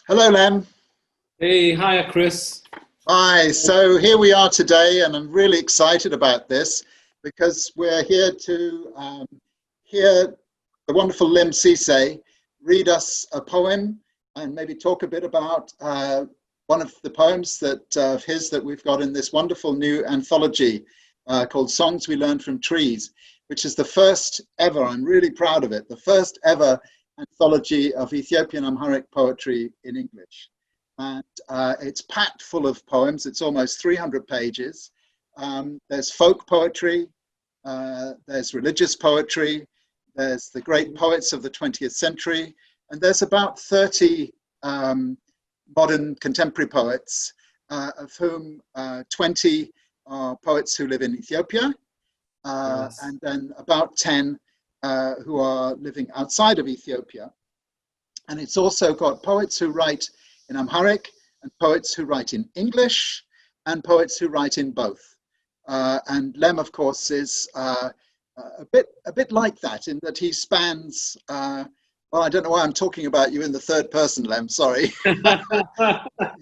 Hello, Lem. Hey, hiya, Chris. Hi. So here we are today, and I'm really excited about this because we're here to hear the wonderful Lemn Sissay read us a poem and maybe talk a bit about one of the poems of his that we've got in this wonderful new anthology called Songs We Learned from Trees, which is the first ever, I'm really proud of it, the first ever anthology of Ethiopian Amharic poetry in English. And it's packed full of poems. It's almost 300 pages. There's folk poetry, there's religious poetry, there's the great poets of the 20th century, and there's about 30 modern contemporary poets, of whom 20 are poets who live in Ethiopia, Yes. and then about 10 who are living outside of Ethiopia. And it's also got poets who write in Amharic, and poets who write in English, and poets who write in both. And Lem, of course, is a bit like that in that he spans. Well, I don't know why I'm talking about you in the third person, Lem. Sorry,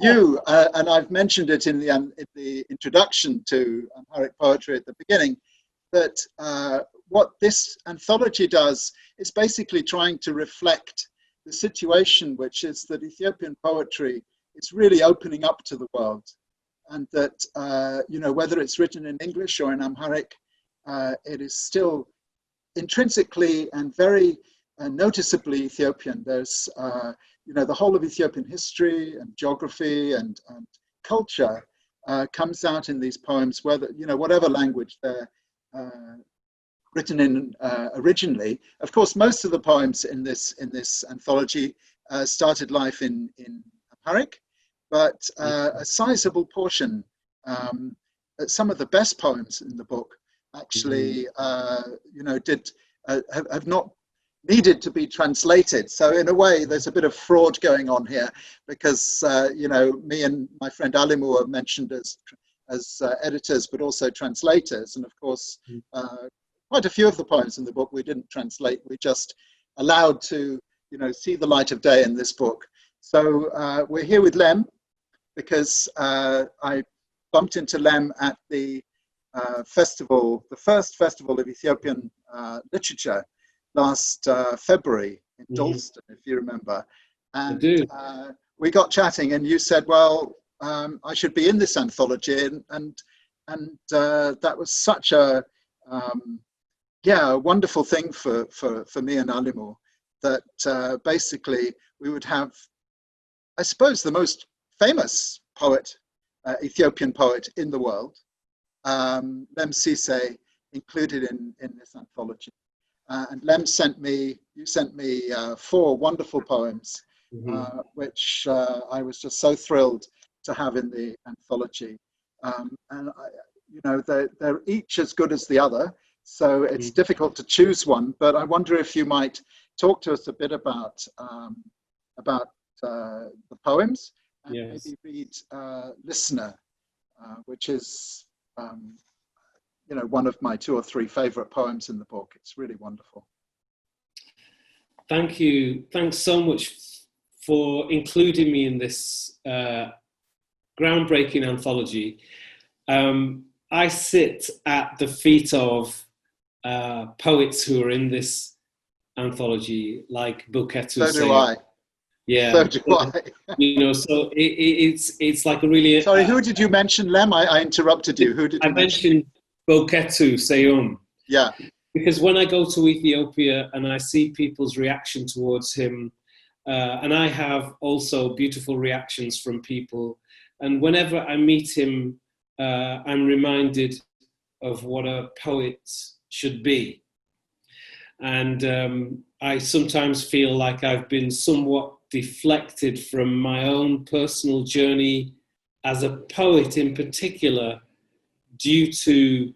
you. And I've mentioned it in the introduction to Amharic poetry at the beginning. That what this anthology does is basically trying to reflect the situation, which is that Ethiopian poetry is really opening up to the world, and that whether it's written in English or in Amharic, it is still intrinsically and very noticeably Ethiopian. There's the whole of Ethiopian history and geography and culture comes out in these poems, whether whatever language they're written in originally. Of course, most of the poems in this anthology started life in Amharic, but a sizable portion, some of the best poems in the book, actually, did have not needed to be translated. So in a way, there's a bit of fraud going on here, because me and my friend Alemu are mentioned as editors, but also translators, and of course. Quite a few of the poems in the book we didn't translate. We just allowed to, see the light of day in this book. So we're here with Lem because I bumped into Lem at the festival, the first festival of Ethiopian literature last February in Dalston, if you remember. I And do. we got chatting, and you said, "Well, I should be in this anthology," and that was such a a wonderful thing for me and Alemu, that basically we would have, I suppose, the most famous poet, Ethiopian poet in the world, Lemn Sissay, included in this anthology. And Lem you sent me 4 wonderful poems, which I was just so thrilled to have in the anthology. They're each as good as the other. So it's difficult to choose one, but I wonder if you might talk to us a bit about the poems, and Yes. maybe read Listener, which is one of my 2 or 3 favorite poems in the book. It's really wonderful. Thank you. Thanks so much for including me in this groundbreaking anthology. I sit at the feet of poets who are in this anthology, like Buketu So do Sayo. I. Yeah, So do I. so it's like a really. Sorry, who did you mention, Lem? I interrupted you. Who did I you mention? mentioned Buketu Sayo Yeah. because when I go to Ethiopia and I see people's reaction towards him, and I have also beautiful reactions from people, and whenever I meet him, I'm reminded of what a poet should be. And I sometimes feel like I've been somewhat deflected from my own personal journey as a poet in particular, due to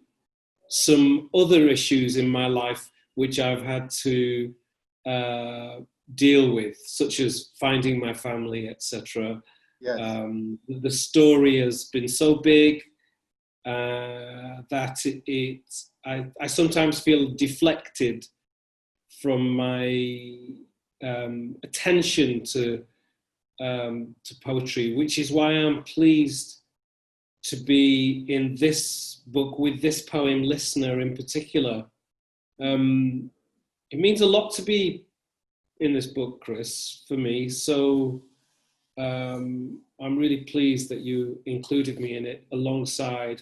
some other issues in my life which I've had to deal with, such as finding my family, etc. Yes. The story has been so big that I sometimes feel deflected from my attention to to poetry, which is why I'm pleased to be in this book with this poem, Listener, in particular. It means a lot to be in this book, Chris, for me. So I'm really pleased that you included me in it alongside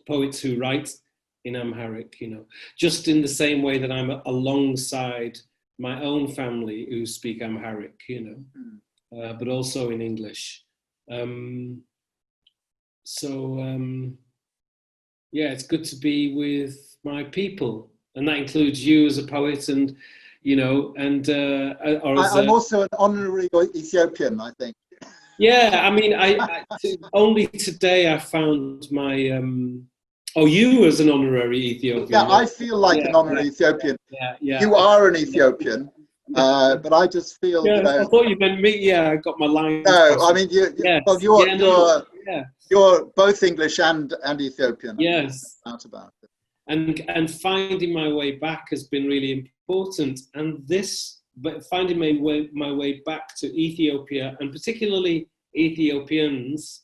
poets who write in Amharic, you know, just in the same way that I'm alongside my own family who speak Amharic, you know, but also in English. Yeah, it's good to be with my people, and that includes you as a poet, and you know, and I'm also an honorary Ethiopian, I think. Yeah, I mean, only today I found my. Oh, you as an honorary Ethiopian. Yeah, I feel like an honorary Ethiopian. Yeah. You are an Ethiopian, but I just feel. Yeah, You know, I thought you meant me. Yeah, I got my line. No, I mean you're both English and Ethiopian. Yes. About it. And finding my way back has been really important. And but finding my way back to Ethiopia, and particularly Ethiopians,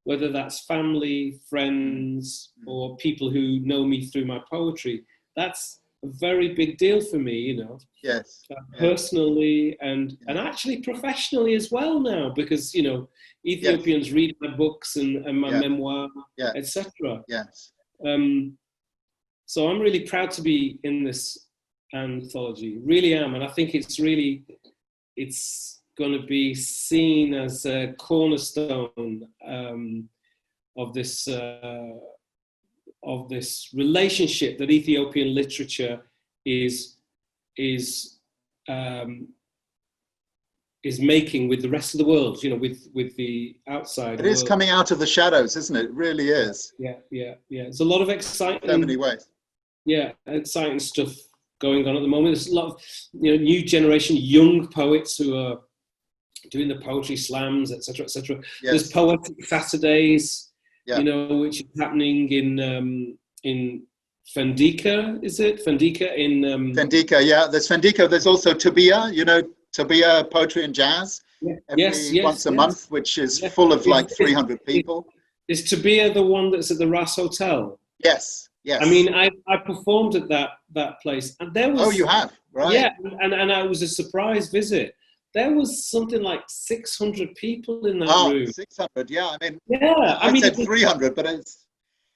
whether that's family, friends, or people who know me through my poetry, that's a very big deal for me, you know. Yes. Personally and actually professionally as well now, because, you know, Ethiopians read my books and my memoir, etc. Yes. So I'm really proud to be in this anthology, really am, and I think it's going to be seen as a cornerstone of this relationship that Ethiopian literature is making with the rest of the world, you know, with the outside world. It is coming out of the shadows, isn't it? It really is. Yeah. There's a lot of exciting. So many ways. Yeah, exciting stuff going on at the moment. There's a lot of, you know, new generation, young poets who are doing the poetry slams, etc., etc. Yes. There's poetic Saturdays, you know, which is happening in Fendika, is it? Fendika in... Fendika, yeah. There's Fendika. There's also Tebeje, you know, Tebeje Poetry and Jazz. Once a month, which is full of like 300 people. Is Tebeje the one that's at the Ras Hotel? Yes. Yes. I mean, I performed at that place, and there was... Oh, you have? Right. Yeah, and it was a surprise visit. There was something like 600 people in that room. 600, yeah. I mean, I said 300, but it's...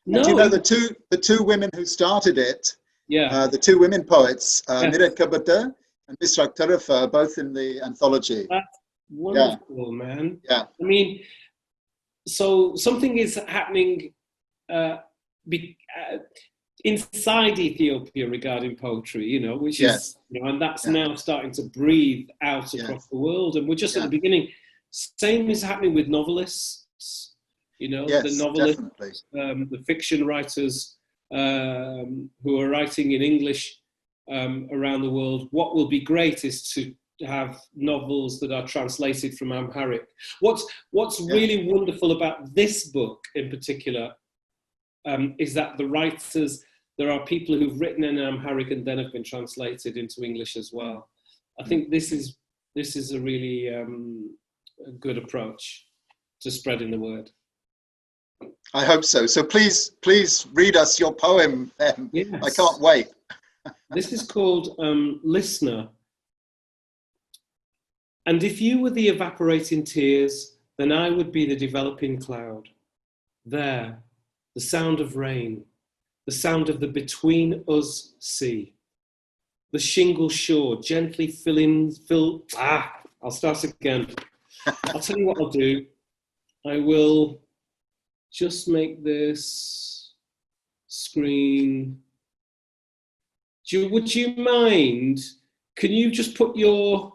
No. Do you know the two women who started it? Yeah. The two women poets, Miret Kabata and Misrak Tarifa, both in the anthology. That's wonderful, man. Yeah. I mean, so something is happening inside Ethiopia regarding poetry, you know, which is, you know, and that's now starting to breathe out across the world. And we're just at the beginning. Same is happening with novelists, you know, the novelists, the fiction writers who are writing in English around the world. What will be great is to have novels that are translated from Amharic. What's really wonderful about this book in particular is that there are people who've written in Amharic and then have been translated into English as well. I think this is a really a good approach to spreading the word. I hope so. So please read us your poem. Yes. I can't wait. This is called Listener. And if you were the evaporating tears, then I would be the developing cloud. There, the sound of rain, the sound of the between us sea, the shingle shore gently I'll start again. I'll tell you what I'll do. I will just make this screen. Would you mind? Can you just put your...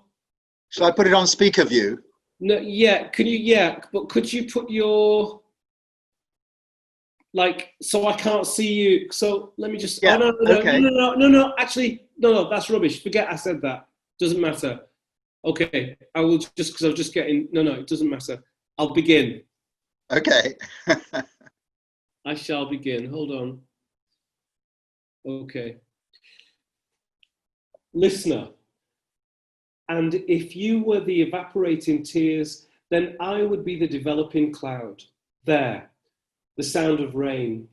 Shall I put it on speaker view? No, yeah. Can you? Yeah, but could you put your... Like, so I can't see you. So let me just... Yeah, no. Actually, no, that's rubbish. Forget I said that. Doesn't matter. Okay, I will just, because I was just getting... No, it doesn't matter. I'll begin. Okay. I shall begin. Hold on. Okay. Listener. And if you were the evaporating tears, then I would be the developing cloud. There, the sound of rain,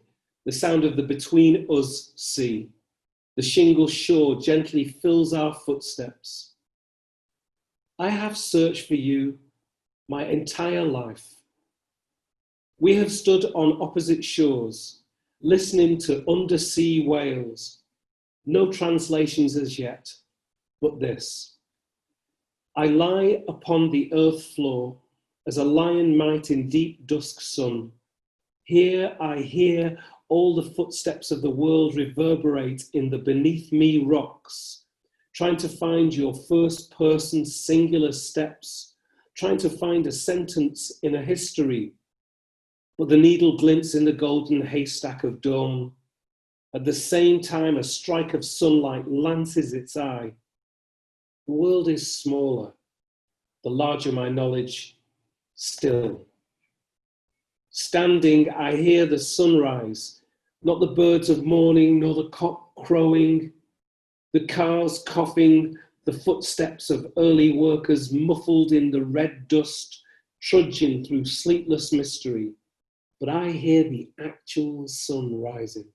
the sound of the between us sea. The shingle shore gently fills our footsteps. I have searched for you my entire life. We have stood on opposite shores, listening to undersea wails. No translations as yet, but this. I lie upon the earth floor as a lion might in deep dusk sun. Here I hear all the footsteps of the world reverberate in the beneath me rocks, trying to find your first person singular steps, trying to find a sentence in a history. But the needle glints in the golden haystack of dawn. At the same time, a strike of sunlight lances its eye. The world is smaller, the larger my knowledge, still. Standing, I hear the sunrise, not the birds of morning, nor the cock crowing, the cars coughing, the footsteps of early workers muffled in the red dust, trudging through sleepless mystery. But I hear the actual sun rising.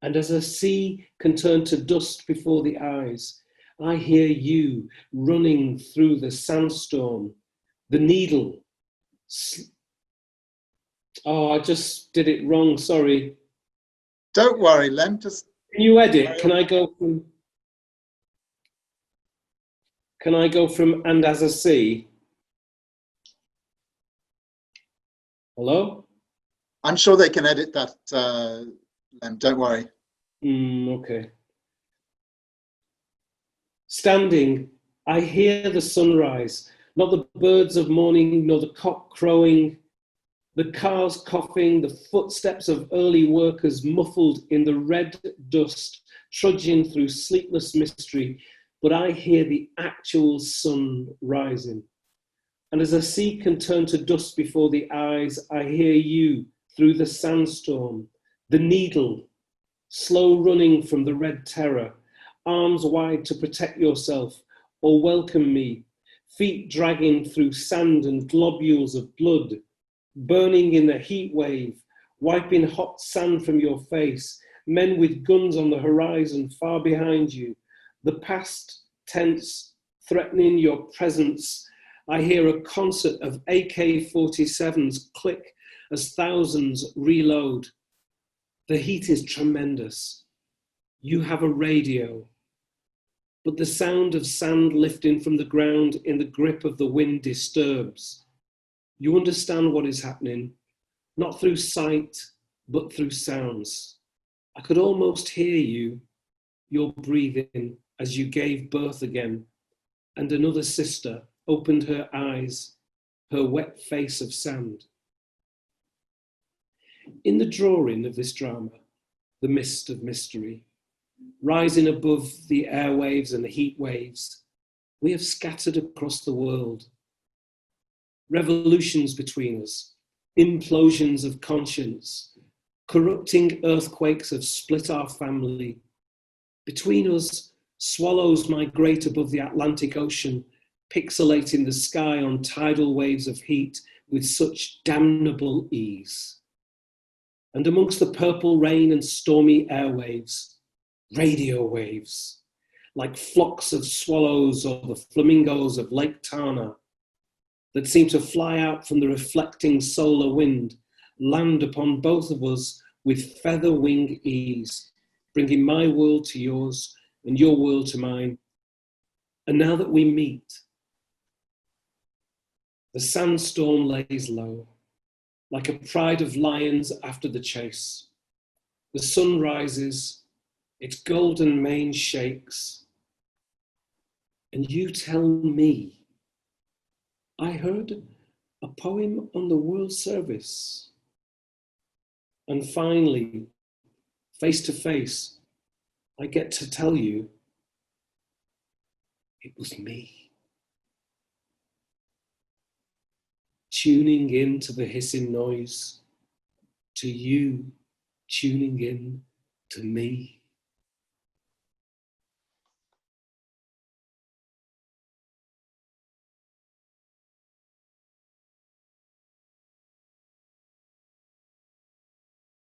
And as a sea can turn to dust before the eyes, I hear you running through the sandstorm, the needle. Oh, I just did it wrong, sorry. Don't worry, Len, just... Can you edit? Can I go from and as a sea? Hello? I'm sure they can edit that, Len, don't worry. Okay. Standing, I hear the sunrise, not the birds of morning, nor the cock crowing, the cars coughing, the footsteps of early workers muffled in the red dust, trudging through sleepless mystery, but I hear the actual sun rising. And as a sea can turn to dust before the eyes, I hear you through the sandstorm, the needle, slow running from the red terror, arms wide to protect yourself or welcome me, feet dragging through sand and globules of blood, burning in the heat wave, wiping hot sand from your face, men with guns on the horizon far behind you, the past tense threatening your presence. I hear a concert of AK-47s click as thousands reload. The heat is tremendous. You have a radio, but the sound of sand lifting from the ground in the grip of the wind disturbs. You understand what is happening, not through sight, but through sounds. I could almost hear you, your breathing as you gave birth again, and another sister opened her eyes, her wet face of sand. In the drawing of this drama, the mist of mystery, rising above the airwaves and the heat waves, we have scattered across the world. Revolutions between us, implosions of conscience, corrupting earthquakes have split our family. Between us, swallows migrate above the Atlantic Ocean, pixelating the sky on tidal waves of heat with such damnable ease. And amongst the purple rain and stormy airwaves, radio waves, like flocks of swallows or the flamingos of Lake Tana, that seem to fly out from the reflecting solar wind, land upon both of us with feather wing ease, bringing my world to yours and your world to mine. And now that we meet, the sandstorm lays low, like a pride of lions after the chase. The sun rises, its golden mane shakes, and you tell me, I heard a poem on the World Service. And finally, face to face, I get to tell you, it was me. Tuning in to the hissing noise, to you tuning in to me.